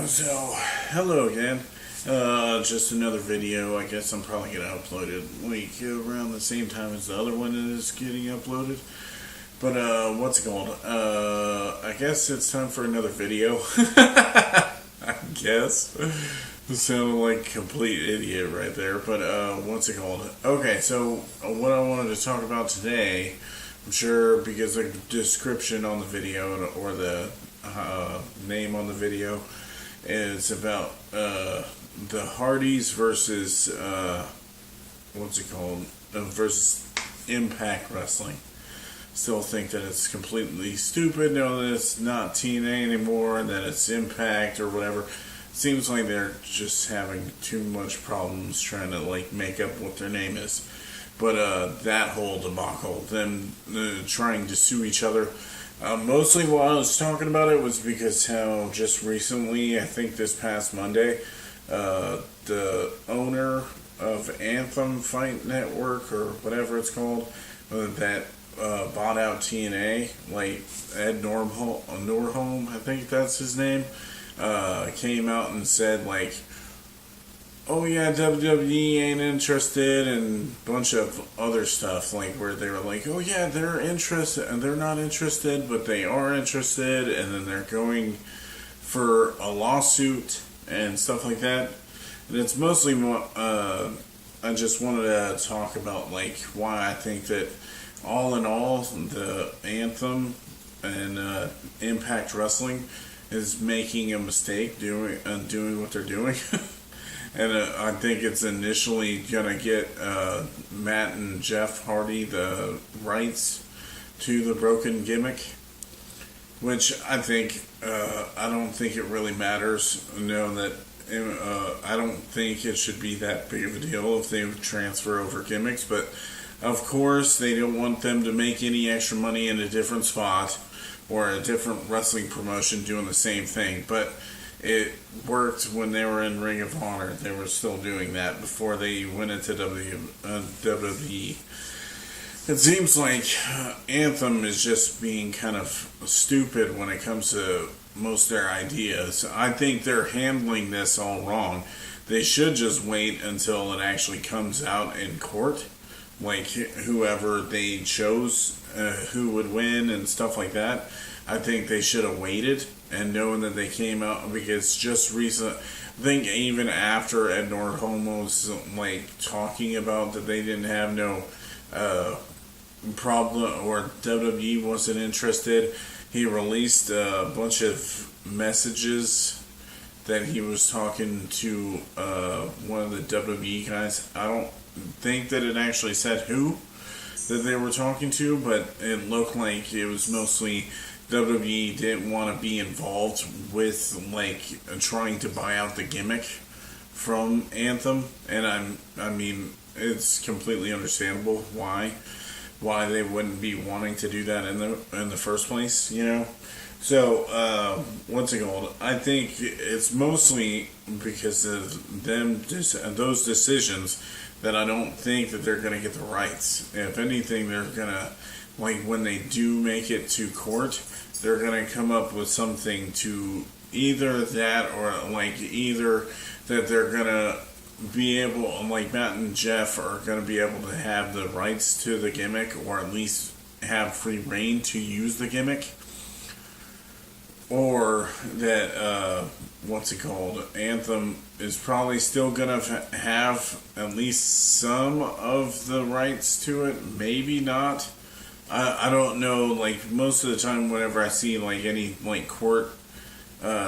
So, hello again. Just another video. I guess I'm probably going to upload it like around the same time as the other one is getting uploaded. But, what's it called? I guess it's time for another video. I guess. I sounded like a complete idiot right there. But, what's it called? Okay, so what I wanted to talk about today, I'm sure because the description on the video or the name on the video is about the Hardys versus versus Impact Wrestling. Still think that it's completely stupid. No, that it's not TNA anymore, and that it's Impact or whatever. Seems like they're just having too much problems trying to like make up what their name is. But that whole debacle, them trying to sue each other. Mostly why I was talking about it was because how just recently, I think this past Monday, the owner of Anthem Fight Network, or whatever it's called, that bought out TNA, like Ed Nordholm, I think that's his name, came out and said, like, oh yeah, WWE ain't interested, and a bunch of other stuff, like where they were like, oh yeah, they're interested, and they're not interested, but they are interested, and then they're going for a lawsuit and stuff like that. And it's mostly I just wanted to talk about like why I think that all in all, the Anthem and Impact Wrestling is making a mistake doing what they're doing. And I think it's initially going to get Matt and Jeff Hardy the rights to the broken gimmick, which I think, I don't think it really matters. I don't think it should be that big of a deal if they transfer over gimmicks, but of course they don't want them to make any extra money in a different spot or a different wrestling promotion doing the same thing, but it worked when they were in Ring of Honor. They were still doing that before they went into WWE. It seems like Anthem is just being kind of stupid when it comes to most of their ideas. I think they're handling this all wrong. They should just wait until it actually comes out in court. Like whoever they chose, who would win and stuff like that. I think they should have waited and knowing that they came out, because just recent, I think even after Ed Nordholm was like talking about that they didn't have no problem, or WWE wasn't interested, he released a bunch of messages that he was talking to one of the WWE guys. I don't think that it actually said who that they were talking to, but it looked like it was mostly WWE didn't want to be involved with like trying to buy out the gimmick from Anthem, and I mean it's completely understandable why they wouldn't be wanting to do that in the first place, you know. So what's it called? I think it's mostly because of those decisions that I don't think that they're going to get the rights. If anything, they're going to, like when they do make it to court, they're going to come up with something to either that, or like either that they're going to be able, like Matt and Jeff are going to be able to have the rights to the gimmick, or at least have free reign to use the gimmick, or that Anthem is probably still going to have at least some of the rights to it, maybe not. I don't know, like most of the time whenever I see like any like court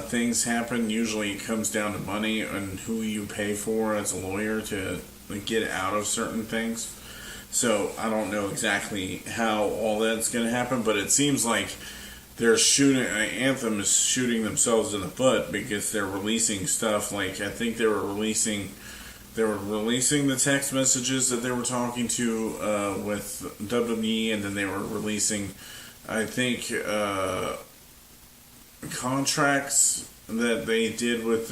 things happen, usually it comes down to money and who you pay for as a lawyer to like, get out of certain things. So I don't know exactly how all that's going to happen, but it seems like Anthem is shooting themselves in the foot, because they're releasing stuff like, I think they were releasing the text messages that they were talking to with WWE, and then they were releasing, I think, contracts that they did with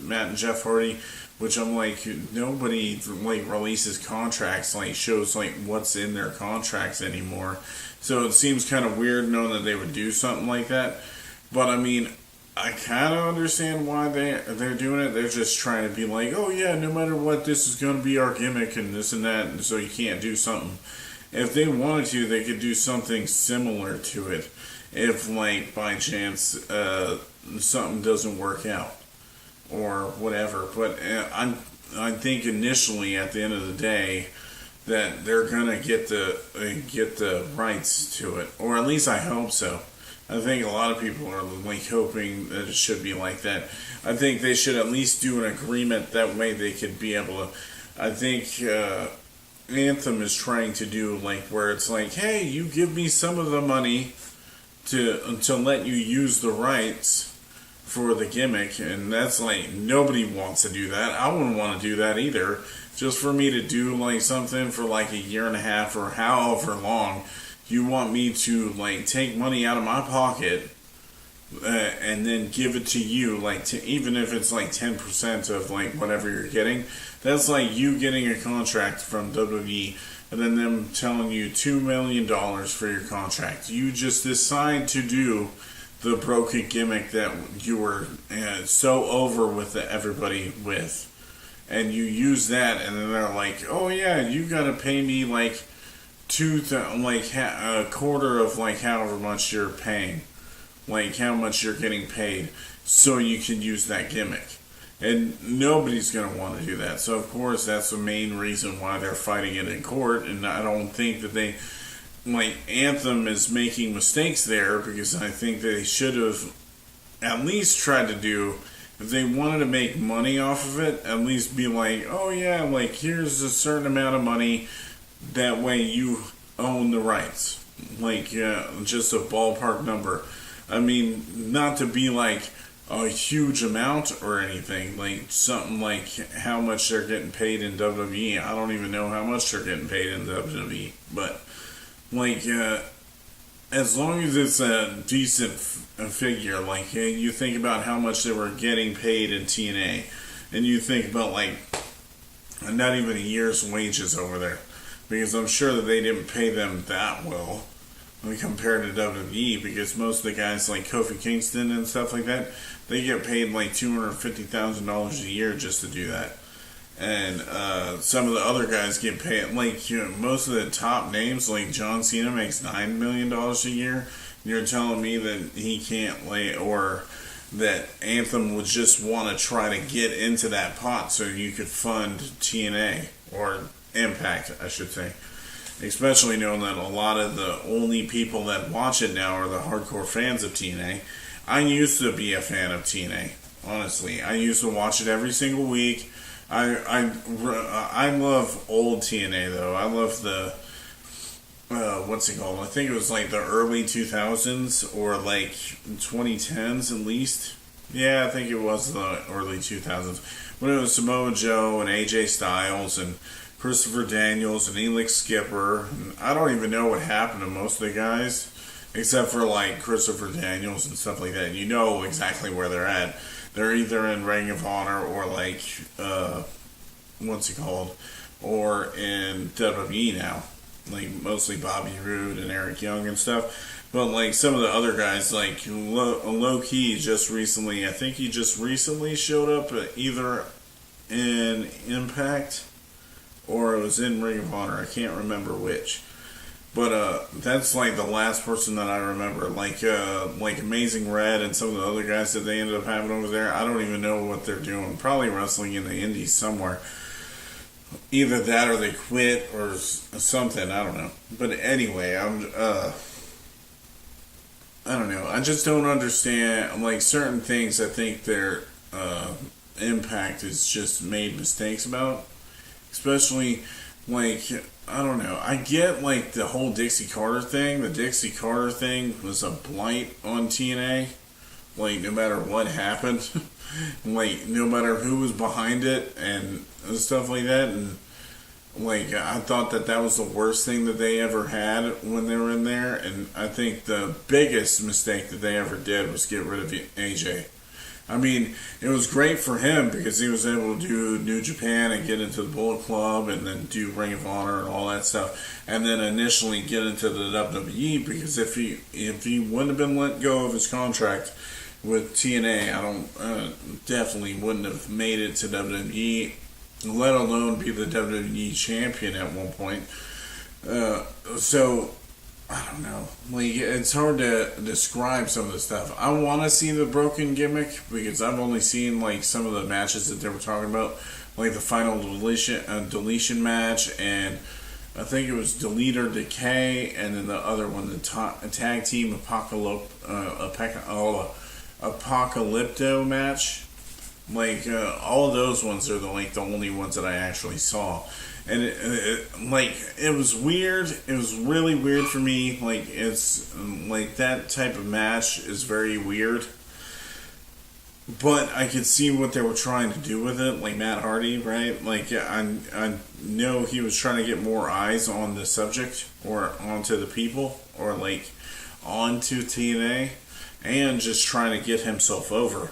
Matt and Jeff Hardy, which I'm like, nobody like releases contracts, like shows like what's in their contracts anymore. So it seems kind of weird knowing that they would do something like that. But I mean, I kind of understand why they're doing it. They're just trying to be like, oh yeah, no matter what, this is going to be our gimmick and this and that, and so you can't do something. If they wanted to, they could do something similar to it. If like by chance something doesn't work out or whatever, but I think initially at the end of the day that they're gonna get the rights to it, or at least I hope so. I think a lot of people are like hoping that it should be like that. I think they should at least do an agreement that way they could be able to. I think Anthem is trying to do like where it's like, hey, you give me some of the money to let you use the rights for the gimmick, and that's like nobody wants to do that. I wouldn't want to do that either. Just for me to do like something for like a year and a half or however long. You want me to like take money out of my pocket and then give it to you, like even if it's like 10% of like whatever you're getting, that's like you getting a contract from WWE and then them telling you $2 million for your contract. You just decide to do the broken gimmick that you were so over with everybody with, and you use that, and then they're like, oh yeah, you gotta pay me like a quarter of like however much you're paying, like how much you're getting paid, so you can use that gimmick. And nobody's gonna want to do that. So of course that's the main reason why they're fighting it in court. And I don't think that they like Anthem is making mistakes there, because I think they should have at least tried to do, if they wanted to make money off of it, at least be like, oh yeah, like here's a certain amount of money. That way you own the rights. Like, just a ballpark number. I mean, not to be like a huge amount or anything. Like, something like how much they're getting paid in WWE. I don't even know how much they're getting paid in WWE. But, like, as long as it's a decent figure, like, you think about how much they were getting paid in TNA. And you think about, like, not even a year's wages over there. Because I'm sure that they didn't pay them that well when compared to WWE, because most of the guys like Kofi Kingston and stuff like that, they get paid like $250,000 a year just to do that. And some of the other guys get paid, like most of the top names, like John Cena makes $9 million a year. And you're telling me that he can't or that Anthem would just want to try to get into that pot so you could fund TNA or Impact, I should say. Especially knowing that a lot of the only people that watch it now are the hardcore fans of TNA. I used to be a fan of TNA, honestly. I used to watch it every single week. I love old TNA though. I love the what's it called? I think it was like the early 2000s or like 2010s at least. Yeah, I think it was the early 2000s when it was Samoa Joe and AJ Styles and Christopher Daniels and Elix Skipper. And I don't even know what happened to most of the guys, except for like Christopher Daniels and stuff like that. You know exactly where they're at. They're either in Ring of Honor or like, what's it called? Or in WWE now. Like mostly Bobby Roode and Eric Young and stuff. But like some of the other guys, like low key, just recently, I think he just recently showed up either in Impact or it was in Ring of Honor. I can't remember which. But that's like the last person that I remember. Like Amazing Red and some of the other guys that they ended up having over there, I don't even know what they're doing. Probably wrestling in the indies somewhere. Either that or they quit or something. I don't know. But anyway, I don't know. I just don't understand. Like certain things, I think their Impact is just made mistakes about. Especially, like, I don't know. I get, like, the whole Dixie Carter thing. The Dixie Carter thing was a blight on TNA. Like, no matter what happened. Like, no matter who was behind it and stuff like that. And, like, I thought that was the worst thing that they ever had when they were in there. And I think the biggest mistake that they ever did was get rid of AJ. I mean, it was great for him because he was able to do New Japan and get into the Bullet Club and then do Ring of Honor and all that stuff. And then initially get into the WWE, because if he wouldn't have been let go of his contract with TNA. I don't definitely wouldn't have made it to WWE, let alone be the WWE champion at one point. So I don't know. Like, it's hard to describe some of the stuff. I want to see the broken gimmick because I've only seen like some of the matches that they were talking about, like the final deletion match, and I think it was Delete or Decay, and then the other one, the tag team Apocalypto match. Like all of those ones are the only ones that I actually saw. And it was weird. It was really weird for me. Like, it's like that type of match is very weird. But I could see what they were trying to do with it, like Matt Hardy, right? Like, I know he was trying to get more eyes on the subject or onto the people or like onto TNA, and just trying to get himself over,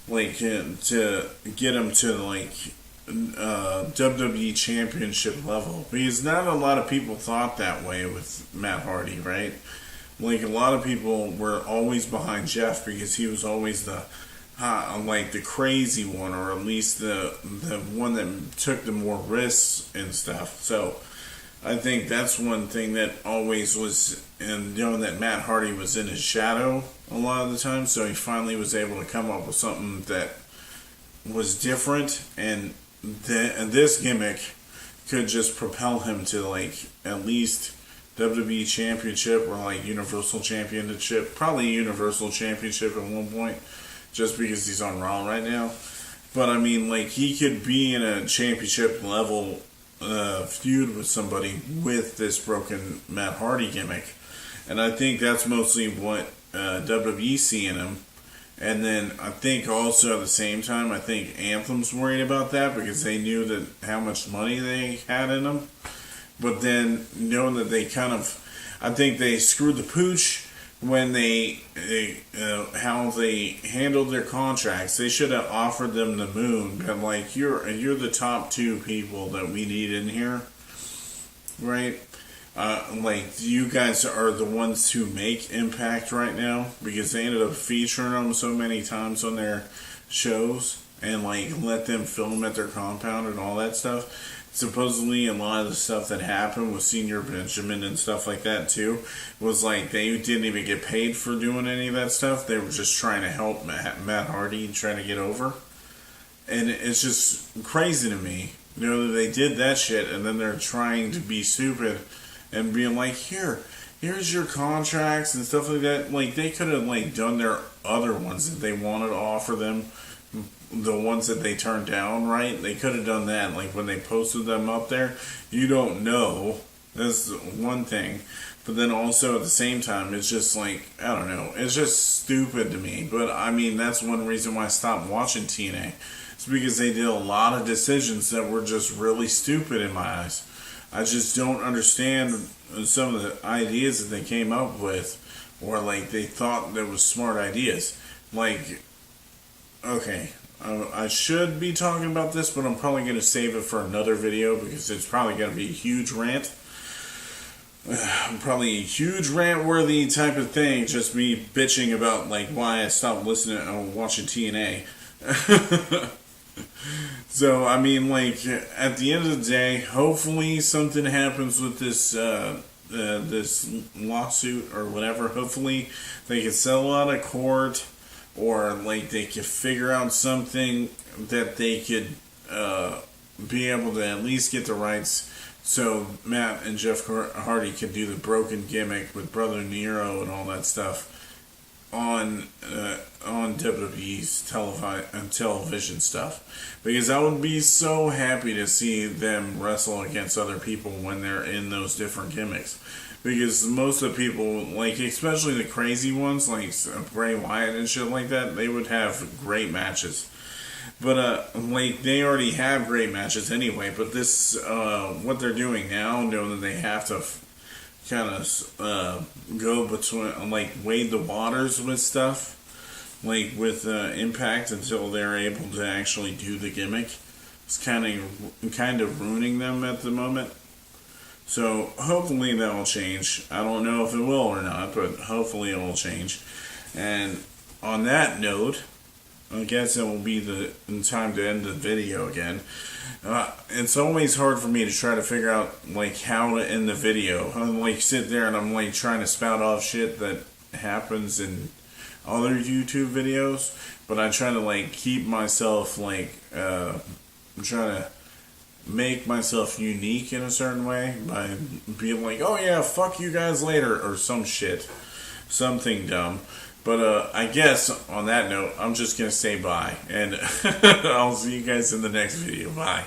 like to get him to like WWE Championship level, because not a lot of people thought that way with Matt Hardy, right? Like, a lot of people were always behind Jeff because he was always the crazy one, or at least the one that took the more risks and stuff. So I think that's one thing that always was, and knowing that Matt Hardy was in his shadow a lot of the time, so he finally was able to come up with something that was different, and this gimmick could just propel him to like at least WWE Championship or like Universal Championship, probably Universal Championship at one point, just because he's on Raw right now. But I mean, like, he could be in a championship level feud with somebody with this broken Matt Hardy gimmick, and I think that's mostly what WWE see in him. And then I think also at the same time, I think Anthem's worried about that because they knew that how much money they had in them. But then knowing that they I think they screwed the pooch when how they handled their contracts. They should have offered them the moon, but like, you're the top two people that we need in here, right? Like, you guys are the ones who make Impact right now, because they ended up featuring them so many times on their shows and like let them film at their compound and all that stuff. Supposedly a lot of the stuff that happened with Senior Benjamin and stuff like that too was like they didn't even get paid for doing any of that stuff. They were just trying to help Matt Hardy and trying to get over. And it's just crazy to me, you know, that they did that shit and then they're trying to be stupid and being like, here's your contracts and stuff like that. Like, they could have like done their other ones that they wanted to offer them, the ones that they turned down, right? They could have done that. Like, when they posted them up there, you don't know. That's one thing. But then also at the same time, it's just like, I don't know, it's just stupid to me. But I mean, that's one reason why I stopped watching TNA. It's because they did a lot of decisions that were just really stupid in my eyes. I just don't understand some of the ideas that they came up with, or like they thought that was smart ideas. Like, okay, I should be talking about this, but I'm probably going to save it for another video because it's probably going to be a huge rant. Probably a huge rant-worthy type of thing, just me bitching about like why I stopped listening and watching TNA. So, I mean, like, at the end of the day, hopefully something happens with this this lawsuit or whatever. Hopefully they can settle out of court, or like they could figure out something that they could be able to at least get the rights, so Matt and Jeff Hardy could do the broken gimmick with Brother Nero and all that stuff on WWE's television stuff, because I would be so happy to see them wrestle against other people when they're in those different gimmicks, because most of the people, like especially the crazy ones like Bray Wyatt and shit like that, they would have great matches. But like, they already have great matches anyway, but this what they're doing now, knowing that they have to kind of go between, like, wade the waters with stuff, like with Impact, until they're able to actually do the gimmick. It's kind of ruining them at the moment. So hopefully that will change. I don't know if it will or not, but hopefully it will change. And on that note, I guess it will be the time to end the video again. It's always hard for me to try to figure out like how to end the video. I'm like sit there and I'm like trying to spout off shit that happens in other YouTube videos, but I try to like keep myself like I'm trying to make myself unique in a certain way by being like, oh yeah, fuck you guys later or some shit, something dumb. But I guess on that note, I'm just gonna say bye, and I'll see you guys in the next video. Bye.